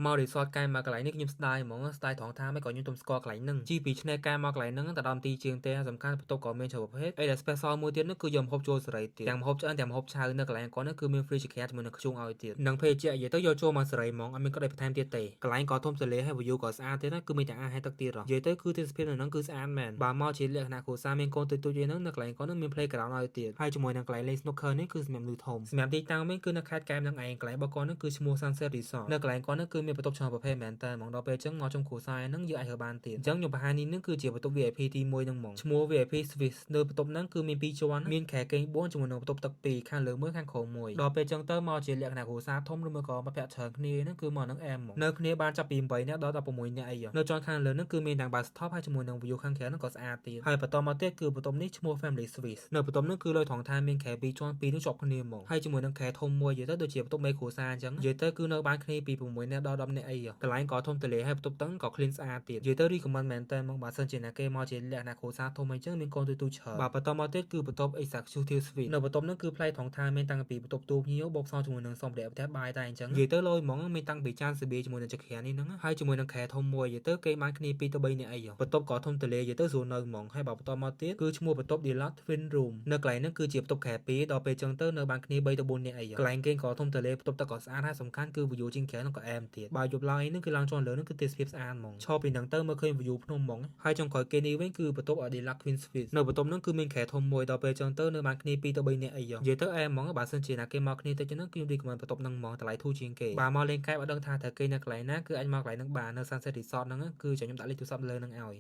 មករីសតកែមកកន្លែងនេះខ្ញុំស្ដាយហ្មងស្ដាយត្រង់ថាមិនក៏ខ្ញុំទុំស្គាល់កន្លែងហ្នឹងជីពីឆ្នេរកែមកកន្លែងហ្នឹងតែដល់ទីជាងទេសំខាន់បន្ទប់ក៏មានច្រើនប្រភេទអីដែល special មួយទៀតនោះគឺយកម្ហូបចូលសេរីទៀតទាំងម្ហូបឆ្អិនទាំងម្ហូបឆៅនៅកន្លែងគាត់នោះគឺមាន free chicken ជាមួយនឹងខ្ជុងឲ្យទៀតនិងភេសជ្ជៈនិយាយទៅយកចូលមកសេរីហ្មងអត់មានគាត់ឲ្យបន្ថែមទៀតទេកន្លែងក៏ធំទូលាយហើយ view ក៏ស្អាតទៀតណាគឺមានទាំងអាហារទឹកទៀតនិយាយទៅគឺទេសភាពនៅហ្នឹងគឺស្អាតមែនបើមកជាលក្ខណៈគ្រួសារមានកូនទូចៗឯហ្នឹងនៅកន្លែងគាត់នោះមាន playground ឲ្យទៀតហើយជាមួយនឹងកន្លែងលេង snooker នេះគឺសម្រាប់មនុស្សធំសម្រាប់ទីតាំងវិញគឺនៅខេត្តកែបនឹងឯងកន្លែងរបស់គាត់នោះគឺឈ្មោះ Sunset Resort នៅកន្លែងគាត់នោះគឺមានបន្ទប់ច្រើនប្រភេទមែនតើហ្មងដល់ពេលអញ្ចឹងមកជុំគ្រួសារហ្នឹងយើងអាចរើបានទៀតអញ្ចឹងខ្ញុំបង្ហាញនេះនឹងគឺជាបន្ទប់ VIP ទី1ហ្នឹងហ្មងឈ្មោះ VIP Suite នៅបន្ទប់ហ្នឹងគឺមាន2ជាន់មានខែគេង4ជាមួយនឹងបន្ទប់ទឹក2ខាងលើមួយខាងក្រោមមួយដល់ពេលអញ្ចឹងទៅមកជាលក្ខណៈគ្រួសារធំឬមួយក៏មិត្តភក្តិច្រើនគ្នាហ្នឹងគឺមកនឹងអែមហ្មងនៅគ្នាបានចាប់ពី8នាក់ដល់16នាក់អីនៅជាន់ខាងលើហ្នឹងគឺមានទាំង bus stop ហើយជាមួយនឹង view ខាងក្រៅហ្នឹងក៏ស្អាតទៀតហើយបន្តមកទៀតគឺបន្ទប់នេះឈ្មោះ Family Suite នៅបន្ទប់ហ្នឹងគឺលើត្រង់ថាមានខែ2ជាន់2នឹងជាប់គ្នាហ្មងហើយជាមួយនឹងខែធំមួយនិយាយទៅដូចជាបន្ទប់មេគ្រួសារអញ្ចឹងនិយាយទៅគឺនៅបានគ្នាពី6នាក់ដល់10នាក់អីកន្លែងក៏ធំទូលាយហើយបន្ទប់ហ្នឹងក៏ clean ស្អាតទៀតនិយាយទៅ recommend មែនតើមកបើសិនជាអ្នកគេមកជាលក្ខណៈគ្រួសារធំអីចឹងមានកូនទូច្រើនបាទបន្តមកទៀតគឺបន្ទប់ Executive Suite នៅបន្ទប់ហ្នឹងគឺប្លែកត្រង់ថាមានតាំងពីបន្ទប់ទូភ្ញៀវបូកផ្សំជាមួយនឹងសម្ភារៈផ្ទះបាយតែអញ្ចឹងនិយាយទៅលយហ្មងមានតាំងពីចានសាប៊ីជាមួយនឹងចក្រាននេះហ្នឹងហើយជាមួយនឹងខែធំមួយនិយាយទៅគេបានគ្នា2ទៅ3នាក់អីបន្ទប់ក៏ធំទូលាយនិយាយទៅស្រួលនៅហ្មងហើយបើបន្តមកទៀតគឺឈ្មោះបន្ទប់ Deluxe Twin Room នៅកន្លែងហ្នឹងគឺជាបន្ទប់ខែ2ដល់ពេលអញ្ចឹងទៅនៅបានគ្នា3ទៅ4នាក់អីកន្លែងគេក៏ធំទូលាយបន្ទប់ទឹកក៏ស្អាតហើយសំខាន់គឺ view ជាងក្រៅហ្នឹងក៏អែមទៀតបើយប់ឡើងហ្នឹងគឺឡើងជាន់លើហ្នឹងគឺទេសភាពស្អាតហ្មងឈរពីហ្នឹងទៅមើលឃើញ view ភ្នំហ្មងហើយចុងក្រោយគេនេះវិញគឺបន្ទប់ Deluxe Queen Suite នៅបន្ទប់ហ្នឹងគឺមានខែធំមួយដល់ពេលអញ្ចឹងទៅនៅបានគ្នា2ទៅ3នាក់អីនិយាយទៅអែមហ្មងបើសិនជាណាគេមកគ្នាតិចហ្នឹងគឺខ្ញុំ recommend បន្ទប់ហ្នឹងហ្មងតម្លៃធូរជាងគេបើមកលេងកែបអត់ដឹងថាត្រូវគេនៅកន្លែងណាគឺអាចមកកន្លែងហ្នឹងបាននៅ Sunset Resort ហ្នឹងគឺចាំខ្ញុំដាក់លេខទូរស័ព្ទលើហ្នឹងឲ្យ